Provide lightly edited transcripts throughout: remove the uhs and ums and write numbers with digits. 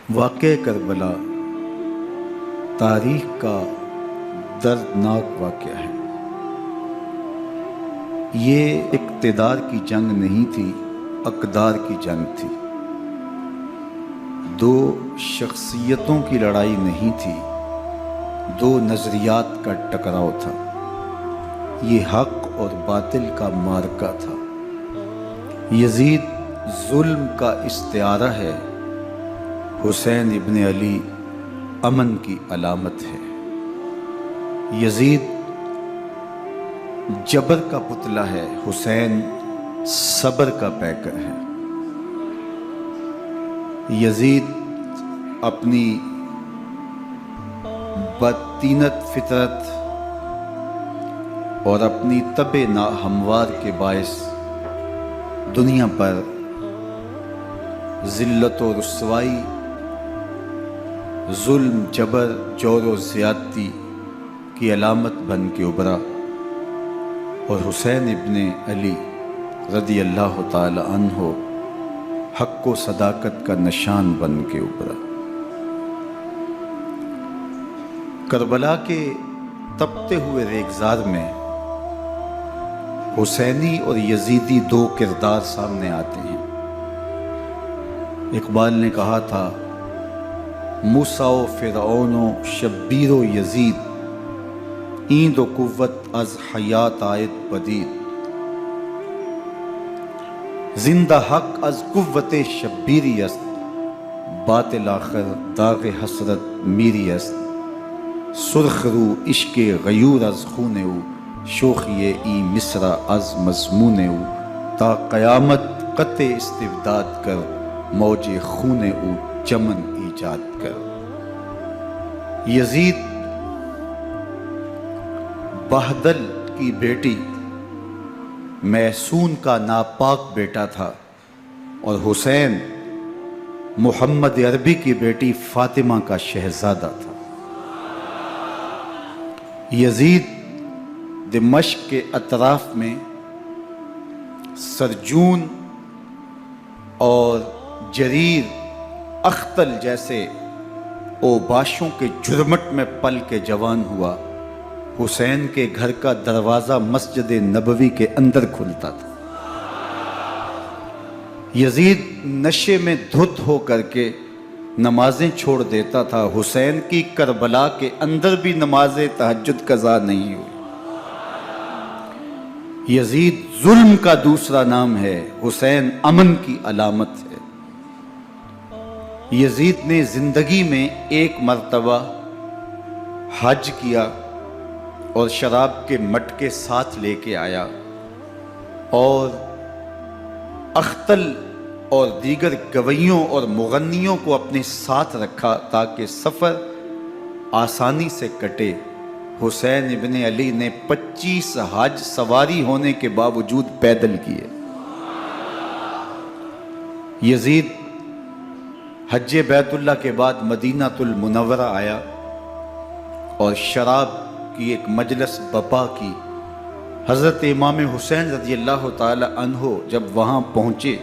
واقعہ کربلا تاریخ کا دردناک واقعہ ہے۔ یہ اقتدار کی جنگ نہیں تھی، اقدار کی جنگ تھی۔ دو شخصیتوں کی لڑائی نہیں تھی، دو نظریات کا ٹکراؤ تھا۔ یہ حق اور باطل کا معرکہ تھا۔ یزید ظلم کا استعارہ ہے، حسین ابن علی امن کی علامت ہے۔ یزید جبر کا پتلا ہے، حسین صبر کا پیکر ہے۔ یزید اپنی بدطینت فطرت اور اپنی طبع ناہموار کے باعث دنیا پر ذلت و رسوائی، ظلم، جبر، جور و زیادتی کی علامت بن کے ابھرا، اور حسین ابن علی رضی اللہ تعالی عنہ حق و صداقت کا نشان بن کے ابھرا۔ کربلا کے تپتے ہوئے ریگزار میں حسینی اور یزیدی دو کردار سامنے آتے ہیں۔ اقبال نے کہا تھا، موسیٰ و فرعون و شبیر و یزید، ایند و قوت از حیات آیت پدید، زندہ حق از قوت شبیری است، باطل آخر داغ حسرت میری است، سرخ رو عشق غیور از خون او، شوخی ای مصر از مضمون او، تا قیامت قطع استبداد کر، موج خون او چمن ایجاد کر۔ یزید بہدل کی بیٹی محسون کا ناپاک بیٹا تھا، اور حسین محمد عربی کی بیٹی فاطمہ کا شہزادہ تھا۔ یزید دمشق کے اطراف میں سرجون اور جریر، اختل جیسے اوباشوں کے جرمٹ میں پل کے جوان ہوا۔ حسین کے گھر کا دروازہ مسجد نبوی کے اندر کھلتا تھا۔ یزید نشے میں دھت ہو کر کے نمازیں چھوڑ دیتا تھا۔ حسین کی کربلا کے اندر بھی نماز تہجد قضا نہیں ہوئی۔ یزید ظلم کا دوسرا نام ہے، حسین امن کی علامت ہے۔ یزید نے زندگی میں ایک مرتبہ حج کیا اور شراب کے مٹکے ساتھ لے کے آیا، اور اختل اور دیگر گویوں اور مغنیوں کو اپنے ساتھ رکھا تاکہ سفر آسانی سے کٹے۔ حسین ابن علی نے 25 حج سواری ہونے کے باوجود پیدل کیے۔ یزید حج بیت اللہ کے بعد مدینہ المنورہ آیا اور شراب کی ایک مجلس بپا کی۔ حضرت امام حسین رضی اللہ تعالی عنہ جب وہاں پہنچے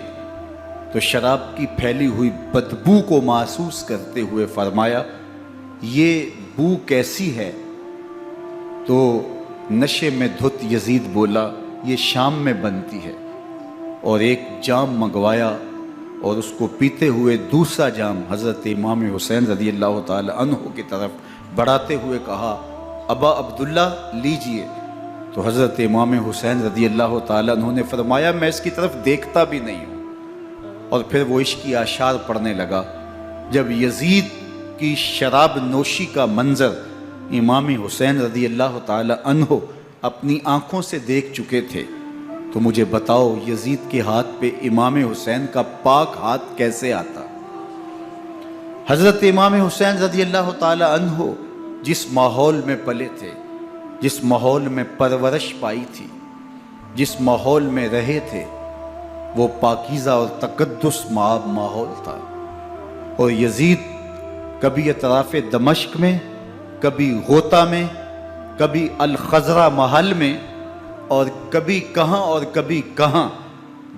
تو شراب کی پھیلی ہوئی بدبو کو محسوس کرتے ہوئے فرمایا، یہ بو کیسی ہے؟ تو نشے میں دھت یزید بولا، یہ شام میں بنتی ہے، اور ایک جام منگوایا اور اس کو پیتے ہوئے دوسرا جام حضرت امام حسین رضی اللہ تعالی عنہ کی طرف بڑھاتے ہوئے کہا، ابا عبداللہ لیجئے۔ تو حضرت امام حسین رضی اللہ تعالی عنہ نے فرمایا، میں اس کی طرف دیکھتا بھی نہیں ہوں، اور پھر وہ عشقی اشعار پڑھنے لگا۔ جب یزید کی شراب نوشی کا منظر امام حسین رضی اللہ تعالی عنہ اپنی آنکھوں سے دیکھ چکے تھے، تو مجھے بتاؤ یزید کے ہاتھ پہ امام حسین کا پاک ہاتھ کیسے آتا؟ حضرت امام حسین رضی اللہ تعالی عنہ جس ماحول میں پلے تھے، جس ماحول میں پرورش پائی تھی، جس ماحول میں رہے تھے، وہ پاکیزہ اور تقدس ماحول تھا۔ اور یزید کبھی اطراف دمشق میں، کبھی غوطہ میں، کبھی الخزرہ محل میں، اور کبھی کہاں اور کبھی کہاں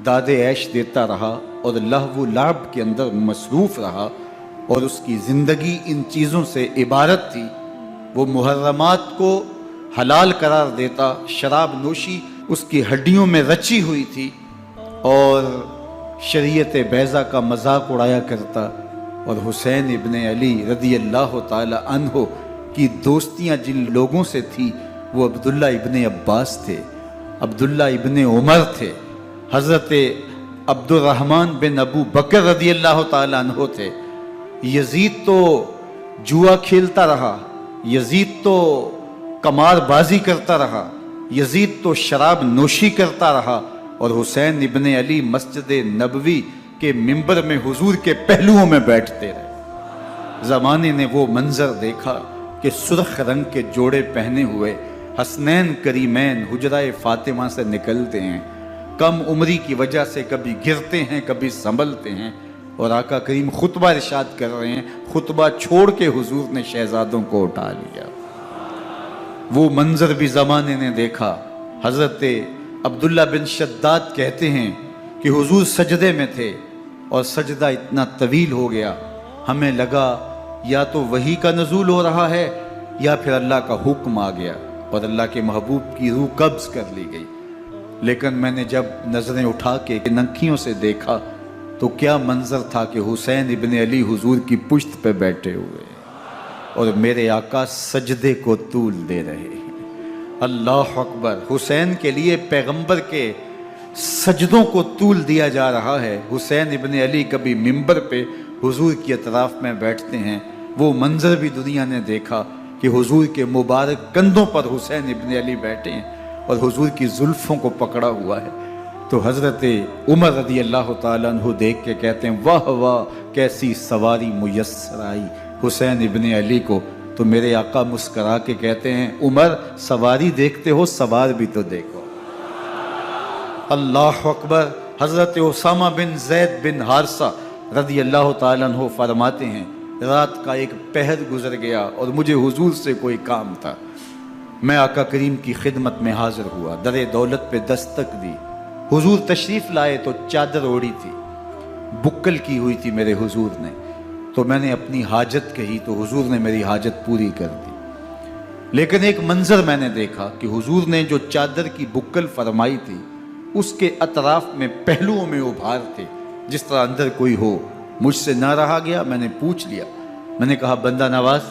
داد عیش دیتا رہا اور لہو و لعب کے اندر مصروف رہا، اور اس کی زندگی ان چیزوں سے عبارت تھی۔ وہ محرمات کو حلال قرار دیتا، شراب نوشی اس کی ہڈیوں میں رچی ہوئی تھی، اور شریعت بیضا کا مذاق اڑایا کرتا۔ اور حسین ابن علی رضی اللہ تعالی عنہ کی دوستیاں جن لوگوں سے تھی وہ عبداللہ ابن عباس تھے، عبداللہ ابن عمر تھے، حضرت عبد الرحمن بن ابو بکر رضی اللہ تعالی عنہ تھے۔ یزید تو جوا کھیلتا رہا، یزید تو قمار بازی کرتا رہا، یزید تو شراب نوشی کرتا رہا، اور حسین ابن علی مسجد نبوی کے ممبر میں حضور کے پہلوؤں میں بیٹھتے رہے۔ زمانے نے وہ منظر دیکھا کہ سرخ رنگ کے جوڑے پہنے ہوئے حسنین کریمین حجرہ فاطمہ سے نکلتے ہیں، کم عمری کی وجہ سے کبھی گرتے ہیں کبھی سنبھلتے ہیں، اور آقا کریم خطبہ ارشاد کر رہے ہیں، خطبہ چھوڑ کے حضور نے شہزادوں کو اٹھا لیا۔ وہ منظر بھی زمانے نے دیکھا۔ حضرت عبداللہ بن شداد کہتے ہیں کہ حضور سجدے میں تھے اور سجدہ اتنا طویل ہو گیا، ہمیں لگا یا تو وحی کا نزول ہو رہا ہے یا پھر اللہ کا حکم آ گیا اور اللہ کے محبوب کی روح قبض کر لی گئی۔ لیکن میں نے جب نظریں اٹھا کے ننکیوں سے دیکھا تو کیا منظر تھا کہ حسین ابن علی حضور کی پشت پہ بیٹھے ہوئے اور میرے آقا سجدے کو طول دے رہے ہیں۔ اللہ اکبر! حسین کے لیے پیغمبر کے سجدوں کو طول دیا جا رہا ہے۔ حسین ابن علی کبھی ممبر پہ حضور کی اطراف میں بیٹھتے ہیں، وہ منظر بھی دنیا نے دیکھا کہ حضور کے مبارک کندھوں پر حسین ابن علی بیٹھے ہیں اور حضور کی زلفوں کو پکڑا ہوا ہے۔ تو حضرت عمر رضی اللہ تعالیٰ عنہ دیکھ کے کہتے ہیں واہ واہ کیسی سواری میسر آئی حسین ابن علی کو۔ تو میرے آقا مسکرا کے کہتے ہیں عمر سواری دیکھتے ہو سوار بھی تو دیکھو۔ اللہ اکبر! حضرت اسامہ بن زید بن حارثہ رضی اللہ تعالیٰ عنہ فرماتے ہیں رات کا ایک پہر گزر گیا اور مجھے حضور سے کوئی کام تھا، میں آقا کریم کی خدمت میں حاضر ہوا، در دولت پہ دستک دی، حضور تشریف لائے تو چادر اوڑی تھی، بکل کی ہوئی تھی میرے حضور نے، تو میں نے اپنی حاجت کہی تو حضور نے میری حاجت پوری کر دی۔ لیکن ایک منظر میں نے دیکھا کہ حضور نے جو چادر کی بکل فرمائی تھی اس کے اطراف میں پہلوؤں میں ابھار تھے جس طرح اندر کوئی ہو۔ مجھ سے نہ رہا گیا، میں نے پوچھ لیا، میں نے کہا بندہ نواز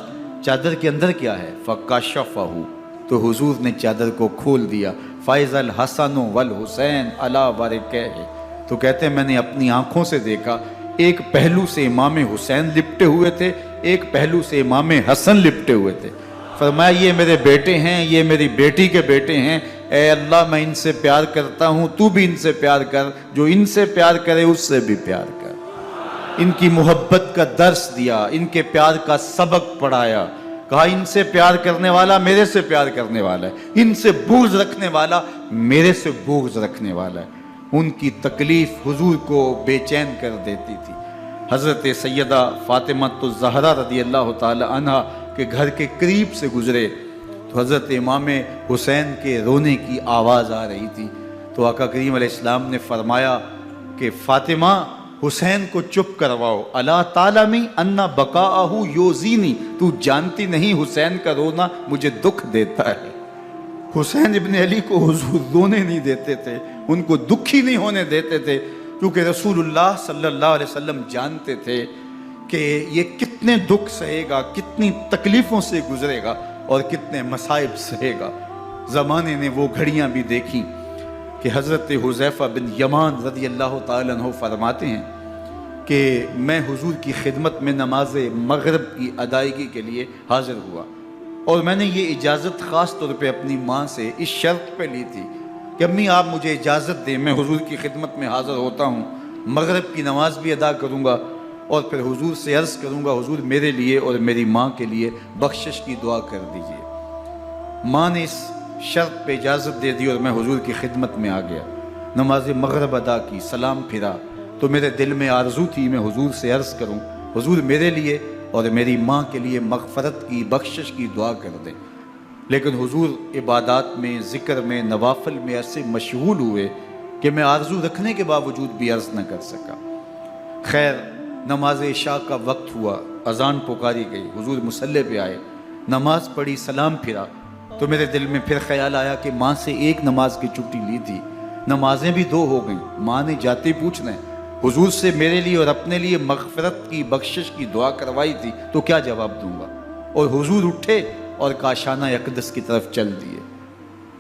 چادر کے اندر کیا ہے؟ فَكَشَفَهُ، تو حضور نے چادر کو کھول دیا۔ فَإِذَا الْحَسَنُ وَالْحُسَيْنُ عَلَىٰ وَرِكَيْهِ، تو کہتے ہیں میں نے اپنی آنکھوں سے دیکھا ایک پہلو سے امام حسین لپٹے ہوئے تھے، ایک پہلو سے امام حسن لپٹے ہوئے تھے۔ فرمایا یہ میرے بیٹے ہیں، یہ میری بیٹی کے بیٹے ہیں، اے اللہ میں ان سے پیار کرتا ہوں، تو بھی ان سے پیار کر، جو ان سے پیار کرے اس سے بھی پیار کر۔ ان کی محبت کا درس دیا، ان کے پیار کا سبق پڑھایا، کہا ان سے پیار کرنے والا میرے سے پیار کرنے والا ہے، ان سے بغض رکھنے والا میرے سے بغض رکھنے والا ہے۔ ان کی تکلیف حضور کو بے چین کر دیتی تھی۔ حضرت سیدہ فاطمہ الزہرا رضی اللہ تعالی عنہ کے گھر کے قریب سے گزرے تو حضرت امام حسین کے رونے کی آواز آ رہی تھی، تو آقا کریم علیہ السلام نے فرمایا کہ فاطمہ حسین کو چپ کرواؤ، الا تعلمی ان بقاءہ یوزینی، تو جانتی نہیں حسین کا رونا مجھے دکھ دیتا ہے۔ حسین ابن علی کو حضور رونے نہیں دیتے تھے، ان کو دکھی نہیں ہونے دیتے تھے، کیونکہ رسول اللہ صلی اللہ علیہ وسلم جانتے تھے کہ یہ کتنے دکھ سہے گا، کتنی تکلیفوں سے گزرے گا اور کتنے مصائب سہے گا۔ زمانے نے وہ گھڑیاں بھی دیکھیں کہ حضرت حذیفہ بن یمان رضی اللہ تعالیٰ عنہ فرماتے ہیں کہ میں حضور کی خدمت میں نماز مغرب کی ادائیگی کے لیے حاضر ہوا، اور میں نے یہ اجازت خاص طور پہ اپنی ماں سے اس شرط پہ لی تھی کہ امی آپ مجھے اجازت دیں، میں حضور کی خدمت میں حاضر ہوتا ہوں، مغرب کی نماز بھی ادا کروں گا اور پھر حضور سے عرض کروں گا حضور میرے لیے اور میری ماں کے لیے بخشش کی دعا کر دیجئے۔ ماں نے اس شرط پہ اجازت دے دی اور میں حضور کی خدمت میں آ گیا، نماز مغرب ادا کی، سلام پھرا تو میرے دل میں آرزو تھی میں حضور سے عرض کروں حضور میرے لیے اور میری ماں کے لیے مغفرت کی بخشش کی دعا کر دیں، لیکن حضور عبادات میں ذکر میں نوافل میں ایسے مشغول ہوئے کہ میں آرزو رکھنے کے باوجود بھی عرض نہ کر سکا۔ خیر نماز عشاء کا وقت ہوا، اذان پکاری گئی، حضور مصلی پہ آئے، نماز پڑھی، سلام پھرا، تو میرے دل میں پھر خیال آیا کہ ماں سے ایک نماز کی چھٹی لی تھی، نمازیں بھی 2 ہو گئیں، ماں نے جاتے پوچھنا ہے حضور سے میرے لیے اور اپنے لیے مغفرت کی، بخشش کی دعا کروائی تھی، تو کیا جواب دوں گا؟ اور حضور اٹھے اور کاشانہ اقدس کی طرف چل دیے۔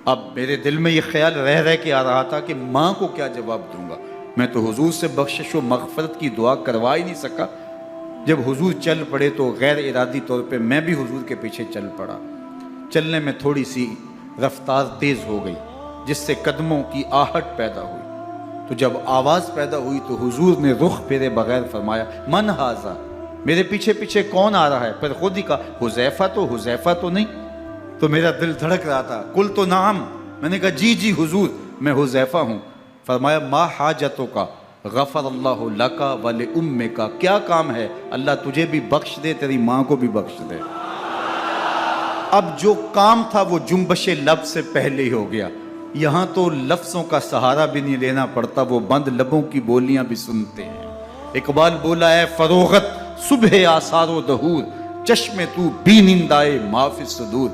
اب میرے دل میں یہ خیال رہ کے آ رہا تھا کہ ماں کو کیا جواب دوں گا؟ میں تو حضور سے بخشش و مغفرت کی دعا کروا ہی نہیں سکا۔ جب حضور چل پڑے تو غیر ارادی طور پہ میں بھی حضور کے پیچھے چل پڑا۔ چلنے میں تھوڑی سی رفتار تیز ہو گئی، جس سے قدموں کی آہٹ پیدا ہوئی۔ تو جب آواز پیدا ہوئی تو حضور نے رخ پھیرے بغیر فرمایا من ھذا، میرے پیچھے پیچھے کون آ رہا ہے؟ پھر خود ہی کہا حذیفہ تو نہیں؟ تو میرا دل دھڑک رہا تھا، قلت نعم، میں نے کہا جی حضور میں حذیفہ ہوں۔ فرمایا ما حاجتک غفر اللہ لک ولامک، کیا کام ہے؟ اللہ تجھے بھی بخش دے، تیری ماں کو بھی بخش دے۔ اب جو کام تھا وہ جنبش لب سے پہلے ہی ہو گیا، یہاں تو لفظوں کا سہارا بھی نہیں لینا پڑتا، وہ بند لبوں کی بولیاں بھی سنتے ہیں۔ اقبال بولا ہے فروغت صبح آثار و دہور، چشم تو بی نندائے ما فی الصدور،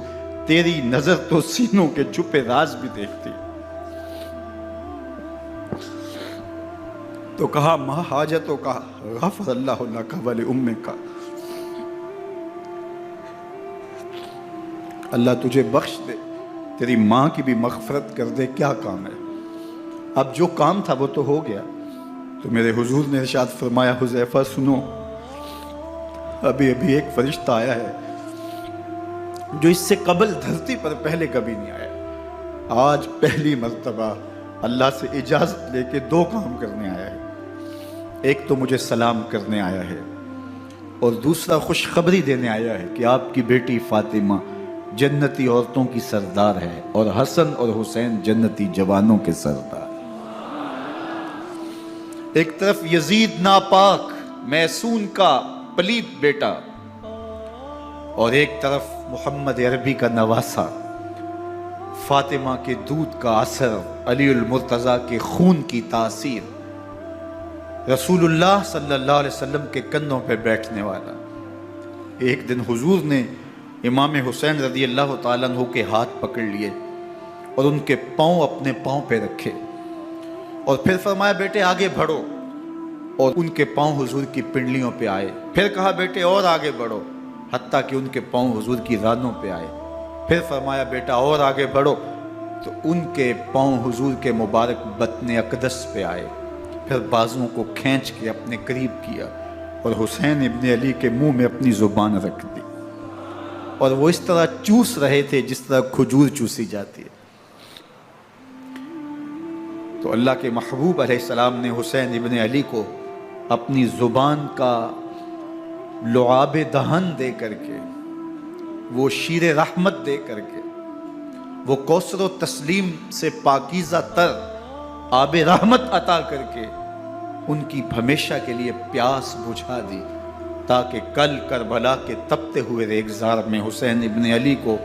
تیری نظر تو سینوں کے چھپے راز بھی دیکھتی۔ تو کہا ما حاجتوں کا غفر اللہ لک ولامک، اللہ تجھے بخش دے، تیری ماں کی بھی مغفرت کر دے، کیا کام ہے؟ اب جو کام تھا وہ تو ہو گیا۔ تو میرے حضور نے ارشاد فرمایا حذیفہ سنو، ابھی ایک فرشتہ آیا ہے جو اس سے قبل دھرتی پر پہلے کبھی نہیں آیا، آج پہلی مرتبہ اللہ سے اجازت لے کے 2 کام کرنے آیا ہے۔ ایک تو مجھے سلام کرنے آیا ہے، اور دوسرا خوشخبری دینے آیا ہے کہ آپ کی بیٹی فاطمہ جنتی عورتوں کی سردار ہے، اور حسن اور حسین جنتی جوانوں کے سردار۔ ایک طرف یزید ناپاک میسون کا پلیت بیٹا، اور ایک طرف محمد عربی کا نواسا، فاطمہ کے دودھ کا اثر، علی المرتضیٰ کے خون کی تاثیر، رسول اللہ صلی اللہ علیہ وسلم کے کندھوں پہ بیٹھنے والا۔ ایک دن حضور نے امام حسین رضی اللہ تعالیٰ عنہ کے ہاتھ پکڑ لیے اور ان کے پاؤں اپنے پاؤں پہ رکھے، اور پھر فرمایا بیٹے آگے بڑھو، اور ان کے پاؤں حضور کی پنڈلیوں پہ آئے۔ پھر کہا بیٹے اور آگے بڑھو، حتیٰ کہ ان کے پاؤں حضور کی رانوں پہ آئے۔ پھر فرمایا بیٹا اور آگے بڑھو، تو ان کے پاؤں حضور کے مبارک بطن اقدس پہ آئے۔ پھر بازوؤں کو کھینچ کے اپنے قریب کیا اور حسین ابن علی کے منہ میں اپنی زبان رکھ دی، اور وہ اس طرح چوس رہے تھے جس طرح کھجور چوسی جاتی ہے۔ تو اللہ کے محبوب علیہ السلام نے حسین ابن علی کو اپنی زبان کا لعاب دہن دے کر کے، وہ شیر رحمت دے کر کے، وہ کوثر و تسلیم سے پاکیزہ تر آب رحمت عطا کر کے ان کی ہمیشہ کے لیے پیاس بجھا دی، تاکہ کل کربلا کے تپتے ہوئے ریگزار میں حسین ابن علی کو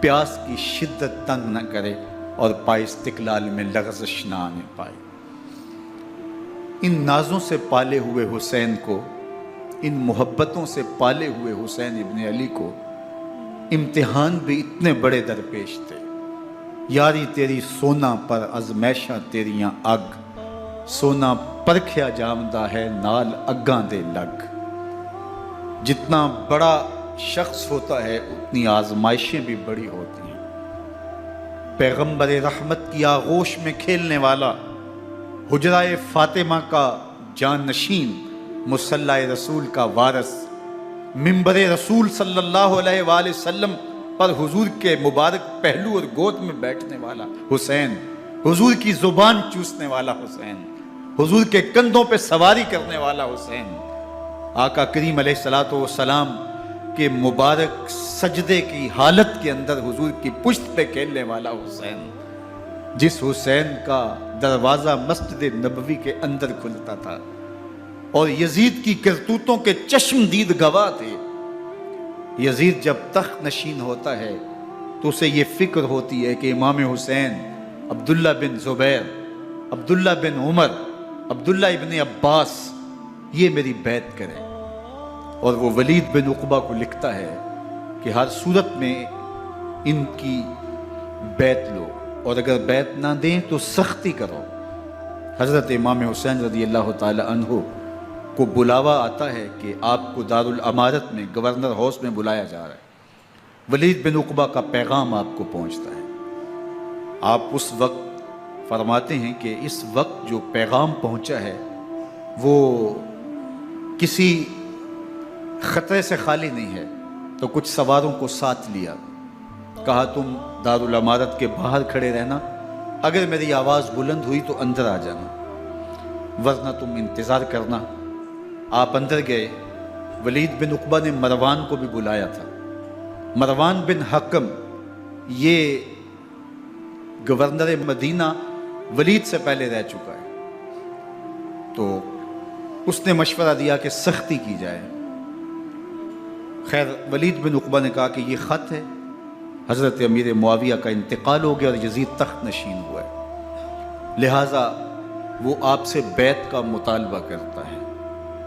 پیاس کی شدت تنگ نہ کرے اور پائے استقلال میں لغزش نہ آنے پائے۔ ان نازوں سے پالے ہوئے حسین کو، ان محبتوں سے پالے ہوئے حسین ابن علی کو امتحان بھی اتنے بڑے درپیش تھے۔ یاری تیری سونا پر ازمیشہ تیریاں اگ، سونا پرکھیا جامدہ ہے نال اگاں دے لگ۔ جتنا بڑا شخص ہوتا ہے اتنی آزمائشیں بھی بڑی ہوتی ہیں۔ پیغمبر رحمت کی آغوش میں کھیلنے والا، حجرہ فاطمہ کا جانشین، مصلی رسول کا وارث، منبر رسول صلی اللہ علیہ وآلہ وسلم پر حضور کے مبارک پہلو اور گود میں بیٹھنے والا حسین، حضور کی زبان چوسنے والا حسین، حضور کے کندھوں پہ سواری کرنے والا حسین، آقا کریم علیہ الصلوۃ والسلام کے مبارک سجدے کی حالت کے اندر حضور کی پشت پہ کھیلنے والا حسین، جس حسین کا دروازہ مسجد نبوی کے اندر کھلتا تھا اور یزید کی کرتوتوں کے چشم دید گواہ تھے۔ یزید جب تخت نشین ہوتا ہے تو اسے یہ فکر ہوتی ہے کہ امام حسین، عبداللہ بن زبیر، عبداللہ بن عمر، عبداللہ ابن عباس یہ میری بیعت کریں۔ اور وہ ولید بن عقبہ کو لکھتا ہے کہ ہر صورت میں ان کی بیعت لو، اور اگر بیعت نہ دیں تو سختی کرو۔ حضرت امام حسین رضی اللہ تعالی عنہ کو بلاوا آتا ہے کہ آپ کو دارالامارت میں گورنر ہاؤس میں بلایا جا رہا ہے، ولید بن عقبہ کا پیغام آپ کو پہنچتا ہے۔ آپ اس وقت فرماتے ہیں کہ اس وقت جو پیغام پہنچا ہے وہ کسی خطرے سے خالی نہیں ہے، تو کچھ سواروں کو ساتھ لیا، کہا تم دارالامارت کے باہر کھڑے رہنا، اگر میری آواز بلند ہوئی تو اندر آ جانا، ورنہ تم انتظار کرنا۔ آپ اندر گئے۔ ولید بن عقبہ نے مروان کو بھی بلایا تھا۔ مروان بن حکم یہ گورنر مدینہ ولید سے پہلے رہ چکا ہے، تو اس نے مشورہ دیا کہ سختی کی جائے۔ خیر ولید بن عقبہ نے کہا کہ یہ خط ہے، حضرت امیر معاویہ کا انتقال ہو گیا اور یزید تخت نشین ہوا ہے، لہٰذا وہ آپ سے بیعت کا مطالبہ کرتا ہے۔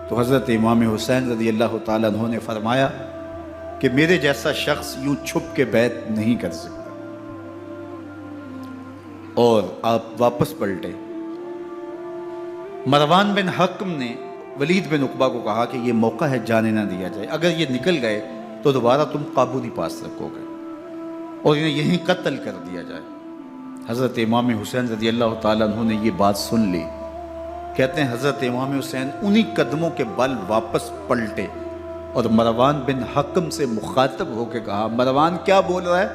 تو حضرت امام حسین رضی اللہ تعالیٰ عنہ نے فرمایا کہ میرے جیسا شخص یوں چھپ کے بیعت نہیں کر سکتا، اور آپ واپس پلٹے۔ مروان بن حکم نے ولید بن عقبہ کو کہا کہ یہ موقع ہے، جانے نہ دیا جائے، اگر یہ نکل گئے تو دوبارہ تم قابو نہیں پا سکو گے، اور انہیں یہیں قتل کر دیا جائے۔ حضرت امام حسین رضی اللہ تعالیٰ عنہ نے یہ بات سن لی۔ کہتے ہیں حضرت امام حسین انہی قدموں کے بل واپس پلٹے اور مروان بن حکم سے مخاطب ہو کے کہا، مروان کیا بول رہا ہے؟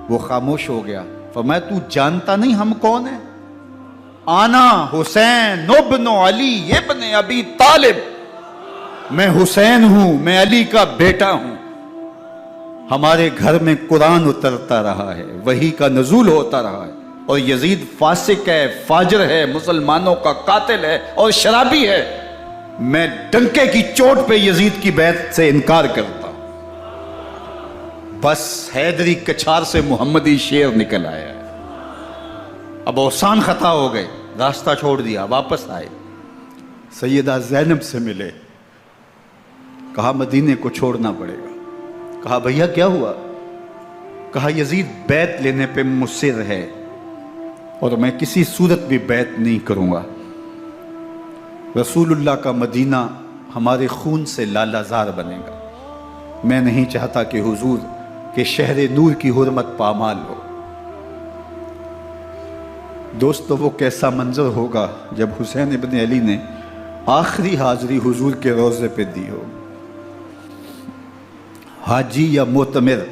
وہ خاموش ہو گیا۔ فرمایا تو جانتا نہیں ہم کون ہیں؟ آنا حسین ابن علی ابن ابی طالب، میں حسین ہوں، میں علی کا بیٹا ہوں، ہمارے گھر میں قرآن اترتا رہا ہے، وحی کا نزول ہوتا رہا ہے، اور یزید فاسق ہے، فاجر ہے، مسلمانوں کا قاتل ہے اور شرابی ہے، میں ڈنکے کی چوٹ پہ یزید کی بیعت سے انکار کرتا ہوں۔ بس حیدری کچھار سے محمدی شیر نکل آیا ہے۔ اب اوسان خطا ہو گئے، راستہ چھوڑ دیا، واپس آئے، سیدہ زینب سے ملے، کہا مدینے کو چھوڑنا پڑے گا۔ کہا بھیا کیا ہوا؟ کہا یزید بیعت لینے پہ مصر ہے اور میں کسی صورت بھی بیعت نہیں کروں گا۔ رسول اللہ کا مدینہ ہمارے خون سے لالہ زار بنے گا، میں نہیں چاہتا کہ حضور کے شہر نور کی حرمت پامال ہو۔ دوستو وہ کیسا منظر ہوگا جب حسین ابن علی نے آخری حاضری حضور کے روضے پہ دی ہو۔ حاجی یا معتمر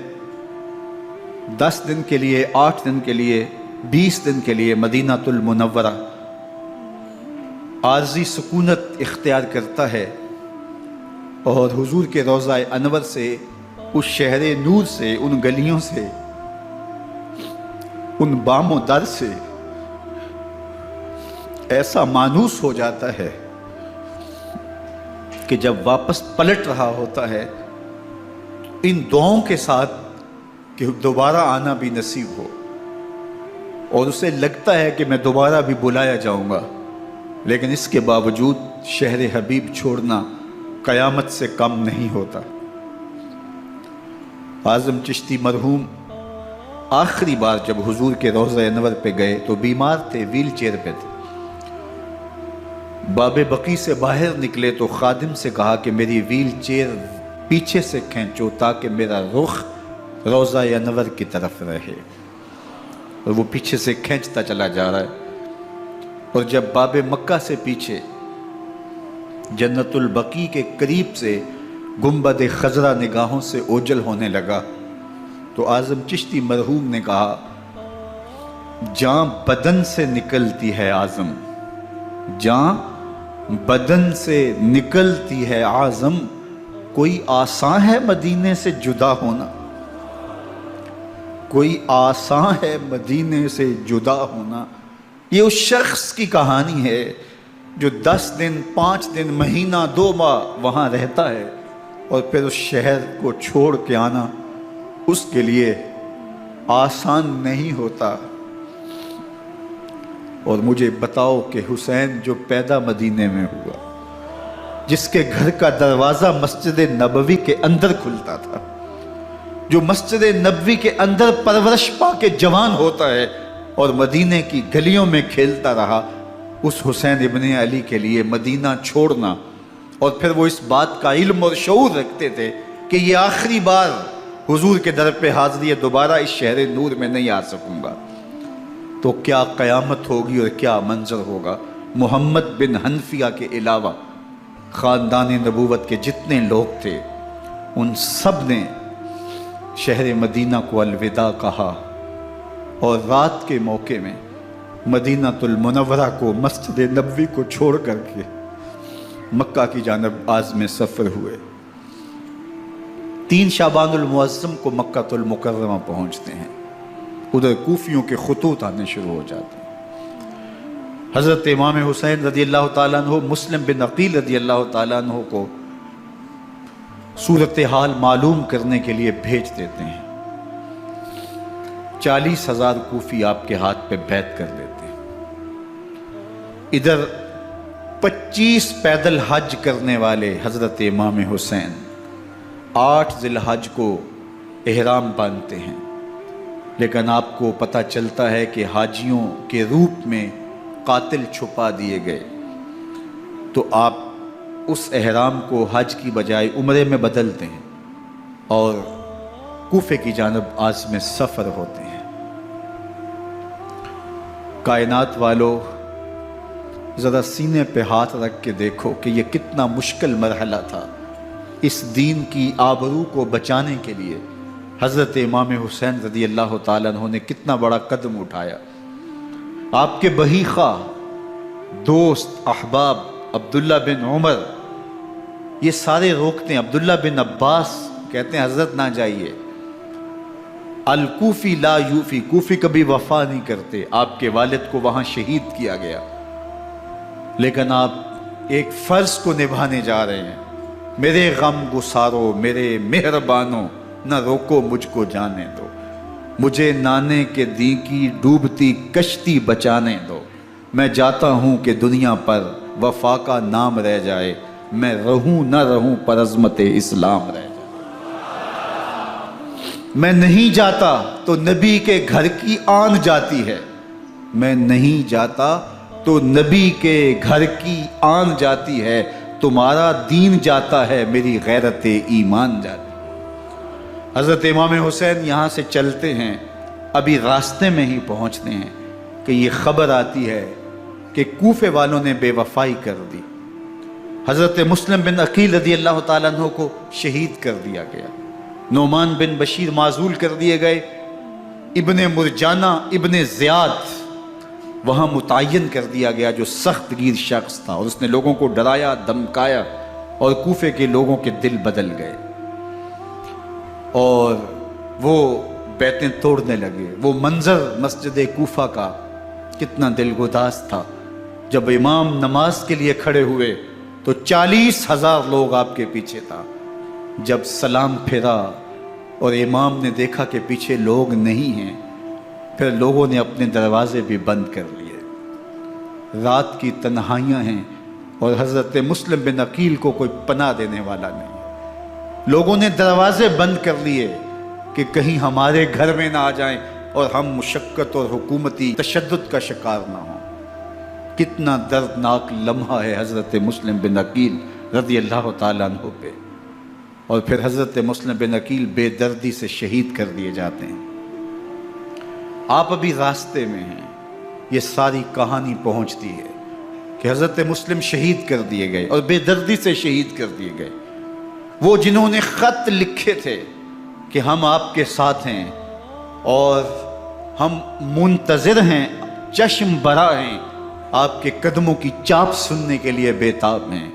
10 دن کے لیے، 8 دن کے لیے، 20 دن کے لیے مدینہ المنورہ عارضی سکونت اختیار کرتا ہے، اور حضور کے روضہ انور سے، اس شہر نور سے، ان گلیوں سے، ان بام و در سے ایسا مانوس ہو جاتا ہے کہ جب واپس پلٹ رہا ہوتا ہے ان دعاؤں کے ساتھ کہ دوبارہ آنا بھی نصیب ہو، اور اسے لگتا ہے کہ میں دوبارہ بھی بلایا جاؤں گا، لیکن اس کے باوجود شہر حبیب چھوڑنا قیامت سے کم نہیں ہوتا۔ اعظم چشتی مرحوم آخری بار جب حضور کے روضہ انور پہ گئے تو بیمار تھے، ویل چیئر پہ تھے۔ باب بقی سے باہر نکلے تو خادم سے کہا کہ میری ویل چیئر پیچھے سے کھینچو تاکہ میرا رخ روضہ انور کی طرف رہے، اور وہ پیچھے سے کھینچتا چلا جا رہا ہے، اور جب باب مکہ سے پیچھے جنت البقیع کے قریب سے گنبد خضرا نگاہوں سے اوجل ہونے لگا تو اعظم چشتی مرحوم نے کہا، جان بدن سے نکلتی ہے اعظم، جان بدن سے نکلتی ہے اعظم، کوئی آسان ہے مدینے سے جدا ہونا، کوئی آسان ہے مدینے سے جدا ہونا۔ یہ اس شخص کی کہانی ہے جو 10 دن، 5 دن، مہینہ، 2 ماہ وہاں رہتا ہے، اور پھر اس شہر کو چھوڑ کے آنا اس کے لیے آسان نہیں ہوتا۔ اور مجھے بتاؤ کہ حسین جو پیدا مدینے میں ہوا، جس کے گھر کا دروازہ مسجد نبوی کے اندر کھلتا تھا، جو مسجد نبوی کے اندر پرورش پا کے جوان ہوتا ہے اور مدینے کی گلیوں میں کھیلتا رہا، اس حسین ابن علی کے لیے مدینہ چھوڑنا، اور پھر وہ اس بات کا علم اور شعور رکھتے تھے کہ یہ آخری بار حضور کے در پہ حاضری ہے، دوبارہ اس شہر نور میں نہیں آ سکوں گا، تو کیا قیامت ہوگی اور کیا منظر ہوگا۔ محمد بن حنفیہ کے علاوہ خاندان نبوت کے جتنے لوگ تھے ان سب نے شہر مدینہ کو الوداع کہا، اور رات کے موقع میں مدینہ المنورہ کو، مسجد نبوی کو چھوڑ کر کے مکہ کی جانب عازم سفر ہوئے۔ 3 شعبان المعظم کو مکہ المکرمہ پہنچتے ہیں، ادھر کوفیوں کے خطوط آنے شروع ہو جاتے ہیں۔ حضرت امام حسین رضی اللہ تعالیٰ عنہ مسلم بن عقیل رضی اللہ تعالیٰ عنہ کو صورتحال معلوم کرنے کے لیے بھیج دیتے ہیں۔ 40,000 کوفی آپ کے ہاتھ پہ بیعت کر لیتے ہیں۔ ادھر 25 پیدل حج کرنے والے حضرت امام حسین 8 ذی الحج کو احرام باندھتے ہیں، لیکن آپ کو پتہ چلتا ہے کہ حاجیوں کے روپ میں قاتل چھپا دیے گئے، تو آپ اس احرام کو حج کی بجائے عمرے میں بدلتے ہیں اور کوفے کی جانب عازم سفر ہوتے ہیں۔ کائنات والو، ذرا سینے پہ ہاتھ رکھ کے دیکھو کہ یہ کتنا مشکل مرحلہ تھا۔ اس دین کی آبرو کو بچانے کے لیے حضرت امام حسین رضی اللہ تعالیٰ عنہ نے کتنا بڑا قدم اٹھایا۔ آپ کے بہی خواہ، دوست، احباب عبداللہ بن عمر یہ سارے روکتے ہیں۔ عبداللہ بن عباس کہتے ہیں حضرت نہ جائیے، الکوفی لا یوفی، کوفی کبھی وفا نہیں کرتے۔ آپ کے والد کو وہاں شہید کیا گیا، لیکن آپ ایک فرض کو نبھانے جا رہے ہیں۔ میرے غم گسارو، میرے مہربانوں، نہ روکو مجھ کو جانے دو، مجھے نانے کے دی کی ڈوبتی کشتی بچانے دو۔ میں جاتا ہوں کہ دنیا پر وفا کا نام رہ جائے، میں رہوں نہ رہوں پر عظمت اسلام رہ جائے۔ میں نہیں جاتا تو نبی کے گھر کی آن جاتی ہے، میں نہیں جاتا تو نبی کے گھر کی آن جاتی ہے، تمہارا دین جاتا ہے، میری غیرت ایمان جاتی ہے۔ حضرت امام حسین یہاں سے چلتے ہیں، ابھی راستے میں ہی پہنچتے ہیں کہ یہ خبر آتی ہے کہ کوفے والوں نے بے وفائی کر دی۔ حضرت مسلم بن عقیل رضی اللہ تعالیٰ عنہ کو شہید کر دیا گیا، نعمان بن بشیر معزول کر دیے گئے، ابن مرجانہ ابن زیاد وہاں متعین کر دیا گیا جو سخت گیر شخص تھا، اور اس نے لوگوں کو ڈرایا، دھمکایا، اور کوفے کے لوگوں کے دل بدل گئے اور وہ بیتیں توڑنے لگے۔ وہ منظر مسجد کوفہ کا کتنا دلگداز تھا۔ جب امام نماز کے لیے کھڑے ہوئے تو 40,000 لوگ آپ کے پیچھے تھا۔ جب سلام پھیرا اور امام نے دیکھا کہ پیچھے لوگ نہیں ہیں، پھر لوگوں نے اپنے دروازے بھی بند کر لیے۔ رات کی تنہائیاں ہیں اور حضرت مسلم بن عقیل کو کوئی پناہ دینے والا نہیں۔ لوگوں نے دروازے بند کر لیے کہ کہیں ہمارے گھر میں نہ آ جائیں اور ہم مشقت اور حکومتی تشدد کا شکار نہ ہوں۔ کتنا دردناک لمحہ ہے حضرت مسلم بن عقیل رضی اللہ تعالیٰ عنہ پہ، اور پھر حضرت مسلم بن عقیل بے دردی سے شہید کر دیے جاتے ہیں۔ آپ ابھی راستے میں ہیں، یہ ساری کہانی پہنچتی ہے کہ حضرت مسلم شہید کر دیے گئے اور بے دردی سے شہید کر دیے گئے۔ وہ جنہوں نے خط لکھے تھے کہ ہم آپ کے ساتھ ہیں اور ہم منتظر ہیں، چشم برا ہیں، آپ کے قدموں کی چاپ سننے کے لیے بے تاب ہیں،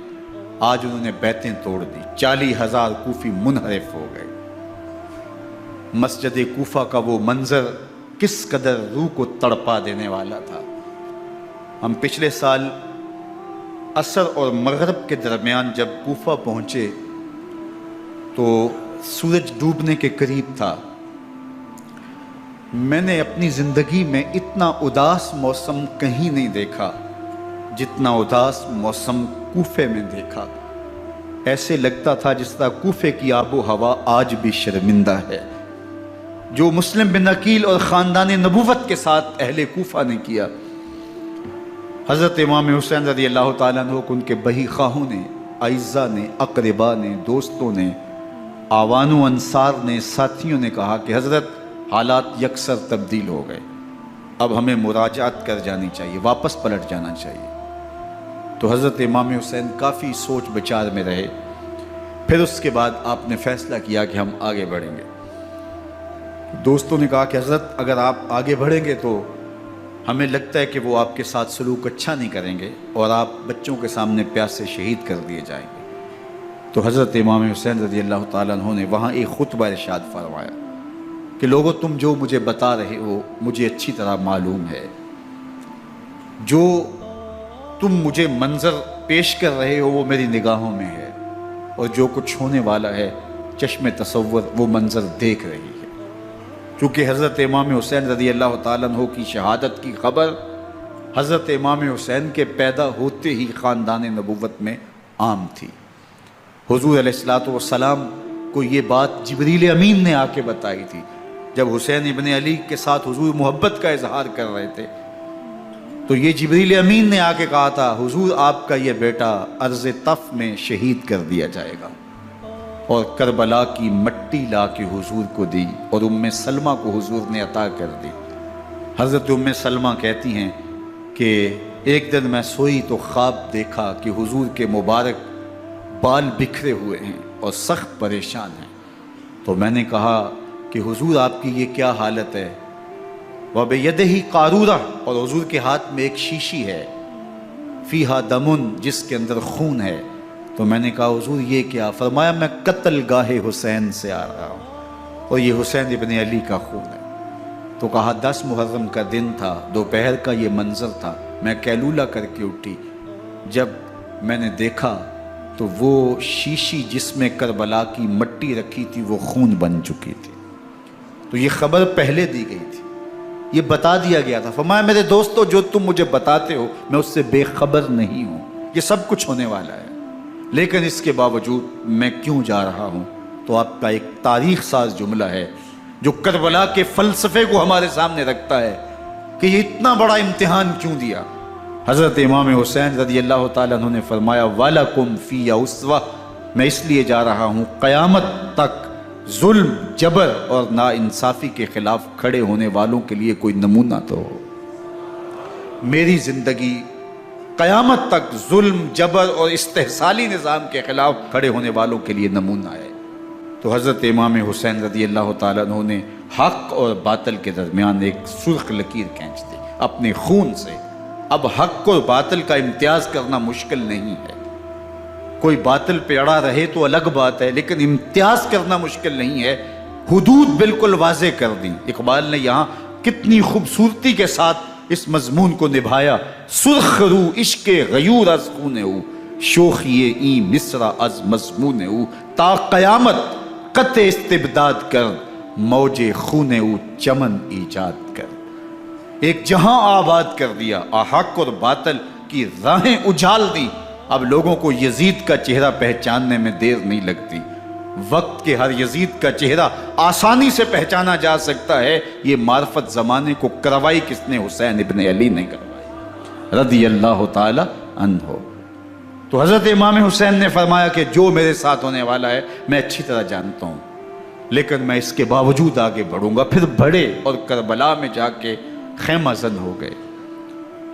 آج انہوں نے بیتیں توڑ دی۔ 40,000 کوفی منحرف ہو گئے۔ مسجد کوفہ کا وہ منظر کس قدر روح کو تڑپا دینے والا تھا۔ ہم پچھلے سال عصر اور مغرب کے درمیان جب کوفہ پہنچے تو سورج ڈوبنے کے قریب تھا۔ میں نے اپنی زندگی میں اتنا اداس موسم کہیں نہیں دیکھا جتنا اداس موسم کوفے میں دیکھا۔ ایسے لگتا تھا جس طرح کوفے کی آب و ہوا آج بھی شرمندہ ہے۔ جو مسلم بن عقیل اور خاندان نبوت کے ساتھ اہل کوفہ نے کیا، حضرت امام حسین رضی اللہ تعالیٰ عنہ کو ان کے بہی خواہوں نے، اعزاء نے، اقربا نے، دوستوں نے، آوان و انصار نے، ساتھیوں نے کہا کہ حضرت حالات یکسر تبدیل ہو گئے، اب ہمیں مراجعت کر جانی چاہیے، واپس پلٹ جانا چاہیے۔ تو حضرت امام حسین کافی سوچ بچار میں رہے، پھر اس کے بعد آپ نے فیصلہ کیا کہ ہم آگے بڑھیں گے۔ دوستوں نے کہا کہ حضرت اگر آپ آگے بڑھیں گے تو ہمیں لگتا ہے کہ وہ آپ کے ساتھ سلوک اچھا نہیں کریں گے اور آپ بچوں کے سامنے پیاس سے شہید کر دیے جائیں گے۔ تو حضرت امام حسین رضی اللہ تعالیٰ عنہ نے وہاں ایک خطبہ ارشاد فرمایا کہ لوگوں تم جو مجھے بتا رہے ہو مجھے اچھی طرح معلوم ہے، جو تم مجھے منظر پیش کر رہے ہو وہ میری نگاہوں میں ہے، اور جو کچھ ہونے والا ہے چشم تصور وہ منظر دیکھ رہی ہے۔ چونکہ حضرت امام حسین رضی اللہ تعالیٰ عنہ کی شہادت کی خبر حضرت امام حسین کے پیدا ہوتے ہی خاندان نبوت میں عام تھی۔ حضور علیہ الصلوۃ والسلام کو یہ بات جبریل امین نے آ کے بتائی تھی جب حسین ابن علی کے ساتھ حضور محبت کا اظہار کر رہے تھے، تو یہ جبریل امین نے آ کے کہا تھا حضور آپ کا یہ بیٹا ارض طف میں شہید کر دیا جائے گا، اور کربلا کی مٹی لا کے حضور کو دی اور ام سلمہ کو حضور نے عطا کر دی۔ حضرت ام سلمہ کہتی ہیں کہ ایک دن میں سوئی تو خواب دیکھا کہ حضور کے مبارک بال بکھرے ہوئے ہیں اور سخت پریشان ہیں، تو میں نے کہا کہ حضور آپ کی یہ کیا حالت ہے؟ وَبِيَدِهِ قَارُورَةٌ، اور حضور کے ہاتھ میں ایک شیشی ہے، فِيهَا دَمٌ، جس کے اندر خون ہے۔ تو میں نے کہا حضور یہ کیا؟ فرمایا میں قتل گاہ حسین سے آ رہا ہوں اور یہ حسین ابن علی کا خون ہے۔ تو کہا 10 محرم کا دن تھا، دوپہر کا یہ منظر تھا، میں کیلولہ کر کے اٹھی، جب میں نے دیکھا تو وہ شیشی جس میں کربلا کی مٹی رکھی تھی وہ خون بن چکی تھی۔ تو یہ خبر پہلے دی گئی تھی، یہ بتا دیا گیا تھا۔ فرمایا میرے دوستو جو تم مجھے بتاتے ہو میں اس سے بے خبر نہیں ہوں، یہ سب کچھ ہونے والا ہے، لیکن اس کے باوجود میں کیوں جا رہا ہوں؟ تو آپ کا ایک تاریخ ساز جملہ ہے جو کربلا کے فلسفے کو ہمارے سامنے رکھتا ہے کہ یہ اتنا بڑا امتحان کیوں دیا۔ حضرت امام حسین رضی اللہ تعالیٰ عنہ نے فرمایا وَلَكُمْ فِيَّ أُسْوَةٌ، میں اس لیے جا رہا ہوں قیامت تک ظلم، جبر اور ناانصافی کے خلاف کھڑے ہونے والوں کے لیے کوئی نمونہ تو ہو۔ میری زندگی قیامت تک ظلم، جبر اور استحصالی نظام کے خلاف کھڑے ہونے والوں کے لیے نمونہ ہے۔ تو حضرت امام حسین رضی اللہ تعالیٰ عنہ نے حق اور باطل کے درمیان ایک سرخ لکیر کھینچ دی اپنے خون سے۔ اب حق اور باطل کا امتیاز کرنا مشکل نہیں ہے، کوئی باطل پہ اڑا رہے تو الگ بات ہے، لیکن امتیاز کرنا مشکل نہیں ہے۔ حدود بالکل واضح کر دی۔ اقبال نے یہاں کتنی خوبصورتی کے ساتھ اس مضمون کو نبھایا۔ سرخ رو عشق غیور از خون او، شوخی این مصر از مضمون او، تا قیامت قطع استبداد کر، موج خون او چمن ایجاد کر۔ ایک جہاں آباد کر دیا، حق اور باطل کی راہیں اجال دی۔ اب لوگوں کو یزید کا چہرہ پہچاننے میں دیر نہیں لگتی، وقت کے ہر یزید کا چہرہ آسانی سے پہچانا جا سکتا ہے۔ یہ معرفت زمانے کو کروائی کس نے؟ حسین ابن علی نے کروائی رضی اللہ تعالی عنہ۔ تو حضرت امام حسین نے فرمایا کہ جو میرے ساتھ ہونے والا ہے میں اچھی طرح جانتا ہوں، لیکن میں اس کے باوجود آگے بڑھوں گا۔ پھر بڑھے اور کربلا میں جا کے خیمہ زن ہو گئے۔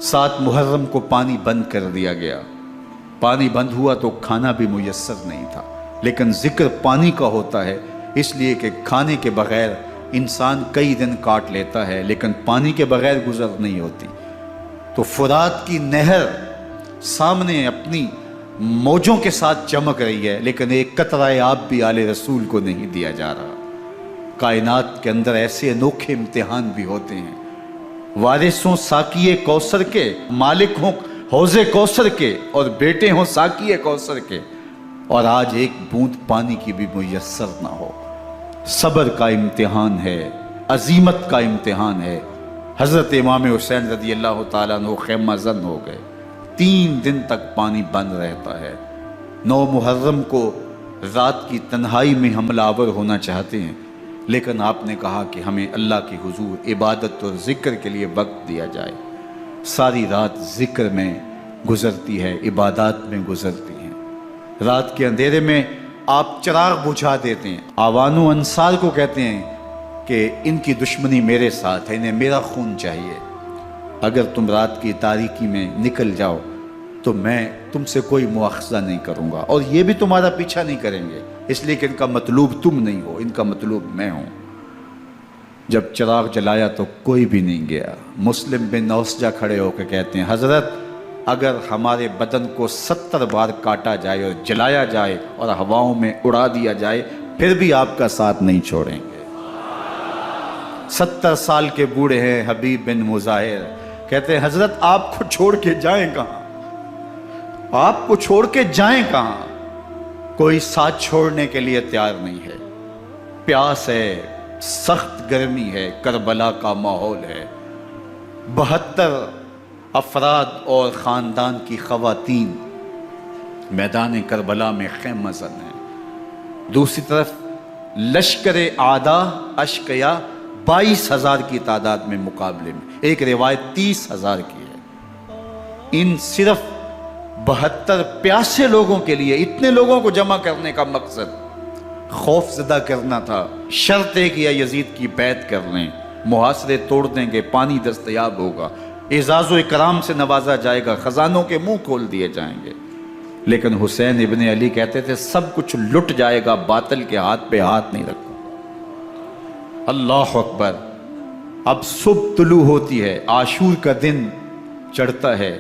7 محرم کو پانی بند کر دیا گیا۔ پانی بند ہوا تو کھانا بھی میسر نہیں تھا، لیکن ذکر پانی کا ہوتا ہے اس لیے کہ کھانے کے بغیر انسان کئی دن کاٹ لیتا ہے، لیکن پانی کے بغیر گزر نہیں ہوتی۔ تو فرات کی نہر سامنے اپنی موجوں کے ساتھ چمک رہی ہے، لیکن ایک قطرہ آب بھی آل رسول کو نہیں دیا جا رہا۔ کائنات کے اندر ایسے انوکھے امتحان بھی ہوتے ہیں۔ وارث ہوں ساقی کوثر کے، مالک ہوں حوض کوثر کے، اور بیٹے ہوں ساقی کوثر کے، اور آج ایک بوند پانی کی بھی میسر نہ ہو۔ صبر کا امتحان ہے، عزیمت کا امتحان ہے۔ حضرت امام حسین رضی اللہ تعالیٰ عنہ خیمہ زن ہو گئے۔ 3 دن تک پانی بند رہتا ہے، 9 محرم کو رات کی تنہائی میں حملہ آور ہونا چاہتے ہیں، لیکن آپ نے کہا کہ ہمیں اللہ کی حضور عبادت اور ذکر کے لیے وقت دیا جائے۔ ساری رات ذکر میں گزرتی ہے، عبادات میں گزرتی ہیں۔ رات کے اندھیرے میں آپ چراغ بجھا دیتے ہیں۔ آوان و انصار کو کہتے ہیں کہ ان کی دشمنی میرے ساتھ ہے، انہیں میرا خون چاہیے، اگر تم رات کی تاریکی میں نکل جاؤ تو میں تم سے کوئی مواخذہ نہیں کروں گا، اور یہ بھی تمہارا پیچھا نہیں کریں گے، اس لیے کہ ان کا مطلوب تم نہیں ہو، ان کا مطلوب میں ہوں۔ جب چراغ جلایا تو کوئی بھی نہیں گیا۔ مسلم بن نوسجہ کھڑے ہو کے کہتے ہیں حضرت اگر ہمارے بدن کو 70 بار کاٹا جائے اور جلایا جائے اور ہواؤں میں اڑا دیا جائے پھر بھی آپ کا ساتھ نہیں چھوڑیں گے۔ 70 سال کے بوڑھے ہیں حبیب بن مظاہر، کہتے ہیں حضرت آپ کو چھوڑ کے جائیں کہاں، آپ کو چھوڑ کے جائیں کہاں، کوئی ساتھ چھوڑنے کے لیے تیار نہیں ہے۔ پیاس ہے، سخت گرمی ہے، کربلا کا ماحول ہے، 72 افراد اور خاندان کی خواتین میدان کربلا میں خیمہ زن ہیں۔ دوسری طرف لشکر اعداء اشقیا 22,000 کی تعداد میں مقابلے میں، ایک روایت 30,000 کی ہے۔ ان صرف 72 پیاسے لوگوں کے لیے اتنے لوگوں کو جمع کرنے کا مقصد خوف زدہ کرنا تھا۔ شرط ہے کہ یا یزید کی بیعت کر لیں، محاصرے توڑ دیں گے، پانی دستیاب ہوگا، اعزاز و اکرام سے نوازا جائے گا، خزانوں کے منہ کھول دیے جائیں گے۔ لیکن حسین ابن علی کہتے تھے سب کچھ لٹ جائے گا، باطل کے ہاتھ پہ ہاتھ نہیں رکھوں گا۔ اللہ اکبر۔ اب صبح طلوع ہوتی ہے، عاشور کا دن چڑھتا ہے،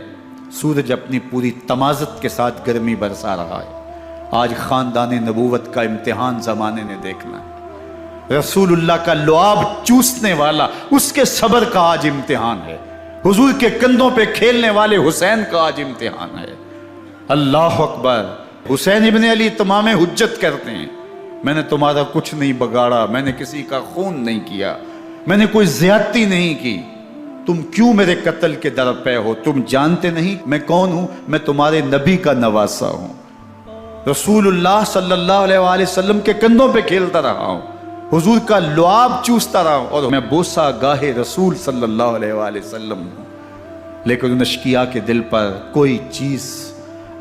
سورج اپنی پوری تمازت کے ساتھ گرمی برسا رہا ہے۔ آج خاندان نبوت کا امتحان زمانے نے دیکھنا ہے۔ رسول اللہ کا لعاب چوسنے والا اس کے صبر کا آج امتحان ہے، حضور کے کندھوں پہ کھیلنے والے حسین کا آج امتحان ہے۔ اللہ اکبر۔ حسین ابن علی تمام حجت کرتے ہیں میں نے تمہارا کچھ نہیں بگاڑا، میں نے کسی کا خون نہیں کیا، میں نے کوئی زیادتی نہیں کی، تم کیوں میرے قتل کے در پہ ہو؟ تم جانتے نہیں میں کون ہوں؟ میں تمہارے نبی کا نواسا ہوں، رسول اللہ صلی اللہ علیہ وآلہ وسلم کے کندھوں پہ کھیلتا رہا ہوں، حضور کا لعاب چوستا رہا ہوں، اور میں بوسہ گاہے رسول صلی اللہ علیہ وآلہ وسلم ہوں۔ لیکن ان اشقیاء کے دل پر کوئی چیز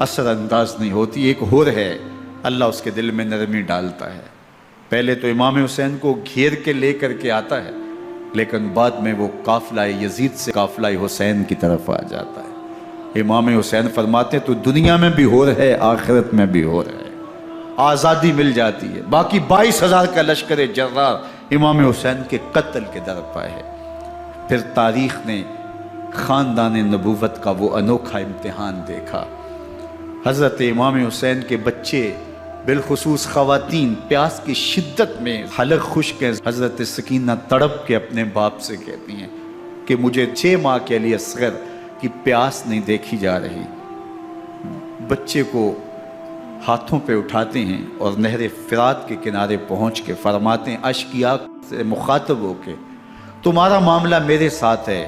اثر انداز نہیں ہوتی۔ ایک ہور ہے، اللہ اس کے دل میں نرمی ڈالتا ہے۔ پہلے تو امام حسین کو گھیر کے لے کر کے آتا ہے، لیکن بعد میں وہ قافلہ یزید سے قافلہ حسین کی طرف آ جاتا ہے۔ امام حسین فرماتے ہیں تو دنیا میں بھی ہور ہے، آخرت میں بھی ہور ہے، آزادی مل جاتی ہے۔ باقی 22,000 کا لشکر جرار امام حسین کے قتل کے در پہ ہے۔ پھر تاریخ نے خاندان نبوت کا وہ انوکھا امتحان دیکھا۔ حضرت امام حسین کے بچے بالخصوص خواتین پیاس کی شدت میں حلق خشک ہیں۔ حضرت سکینہ تڑپ کے اپنے باپ سے کہتی ہیں کہ مجھے 6 ماہ کے لیے اصغر کی پیاس نہیں دیکھی جا رہی۔ بچے کو ہاتھوں پہ اٹھاتے ہیں اور نہر فرات کے کنارے پہنچ کے فرماتے ہیں اشقیاء سے مخاطب ہو کے تمہارا معاملہ میرے ساتھ ہے،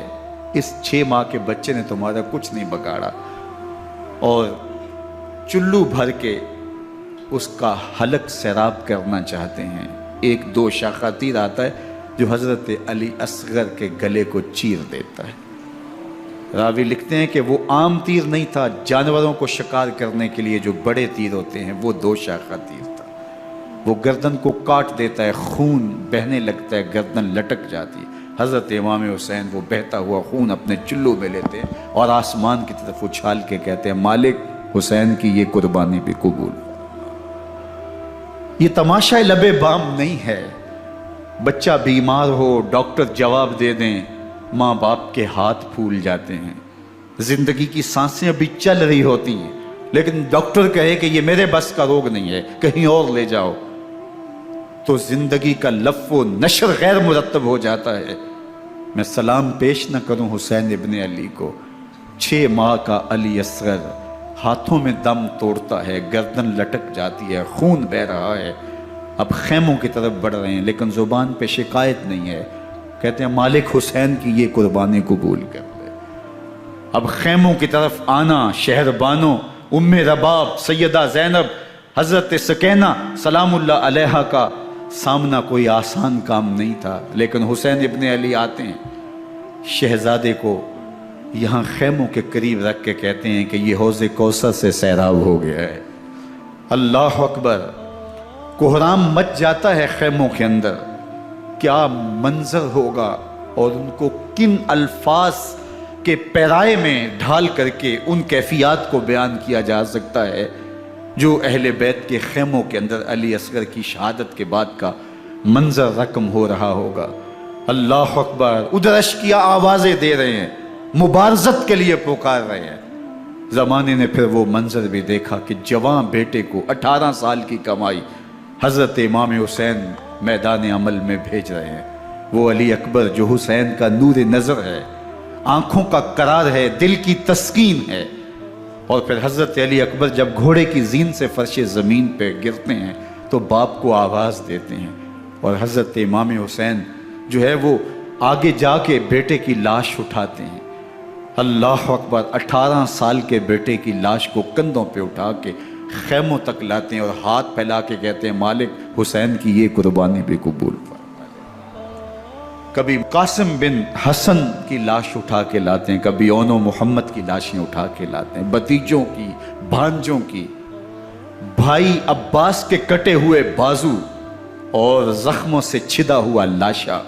اس 6 ماہ کے بچے نے تمہارا کچھ نہیں بگاڑا، اور چلو بھر کے اس کا حلق سیراب کرنا چاہتے ہیں۔ ایک 2 شاخہ تیر آتا ہے جو حضرت علی اصغر کے گلے کو چیر دیتا ہے۔ راوی لکھتے ہیں کہ وہ عام تیر نہیں تھا، جانوروں کو شکار کرنے کے لیے جو بڑے تیر ہوتے ہیں وہ 2 شاخہ تیر تھا۔ وہ گردن کو کاٹ دیتا ہے، خون بہنے لگتا ہے، گردن لٹک جاتی ہے۔ حضرت امام حسین وہ بہتا ہوا خون اپنے چلو میں لیتے ہیں اور آسمان کی طرف اچھال کے کہتے ہیں مالک حسین کی یہ قربانی بھی قبول۔ یہ تماشا لب بام نہیں ہے، بچہ بیمار ہو ڈاکٹر جواب دے دیں، ماں باپ کے ہاتھ پھول جاتے ہیں، زندگی کی سانسیں ابھی چل رہی ہوتی ہیں، لیکن ڈاکٹر کہے کہ یہ میرے بس کا روگ نہیں ہے، کہیں اور لے جاؤ، تو زندگی کا لف و نشر غیر مرتب ہو جاتا ہے۔ میں سلام پیش نہ کروں حسین ابن علی کو، 6 ماہ کا علی اصغر ہاتھوں میں دم توڑتا ہے، گردن لٹک جاتی ہے، خون بہہ رہا ہے، اب خیموں کی طرف بڑھ رہے ہیں، لیکن زبان پہ شکایت نہیں ہے، کہتے ہیں مالک حسین کی یہ قربانی قبول کر لے۔ اب خیموں کی طرف آنا، شہر بانوں ام رباب سیدہ زینب حضرت سکینہ سلام اللہ علیہا کا سامنا کوئی آسان کام نہیں تھا، لیکن حسین ابن علی آتے ہیں، شہزادے کو یہاں خیموں کے قریب رکھ کے کہتے ہیں کہ یہ حوض کوثر سے سیراب ہو گیا ہے۔ اللہ اکبر، کوہرام مچ جاتا ہے خیموں کے اندر، کیا منظر ہوگا اور ان کو کن الفاظ کے پیرائے میں ڈھال کر کے ان کیفیات کو بیان کیا جا سکتا ہے جو اہل بیت کے خیموں کے اندر علی اصغر کی شہادت کے بعد کا منظر رقم ہو رہا ہوگا۔ اللہ اکبر، ادھر اشکیا آوازیں دے رہے ہیں، مبارزت کے لیے پکار رہے ہیں۔ زمانے نے پھر وہ منظر بھی دیکھا کہ جوان بیٹے کو 18 سال کی کمائی حضرت امام حسین میدان عمل میں بھیج رہے ہیں۔ وہ علی اکبر جو حسین کا نور نظر ہے، آنکھوں کا قرار ہے، دل کی تسکین ہے۔ اور پھر حضرت علی اکبر جب گھوڑے کی زین سے فرش زمین پہ گرتے ہیں تو باپ کو آواز دیتے ہیں، اور حضرت امام حسین جو ہے وہ آگے جا کے بیٹے کی لاش اٹھاتے ہیں۔ اللہ اکبر، 18 سال کے بیٹے کی لاش کو کندھوں پہ اٹھا کے خیموں تک لاتے ہیں اور ہاتھ پھیلا کے کہتے ہیں مالک حسین کی یہ قربانی بھی قبول فرما۔ کبھی قاسم بن حسن کی لاش اٹھا کے لاتے ہیں، کبھی اون و محمد کی لاشیں اٹھا کے لاتے ہیں، بتیجوں کی، بھانجوں کی، بھائی عباس کے کٹے ہوئے بازو اور زخموں سے چھدا ہوا لاشا۔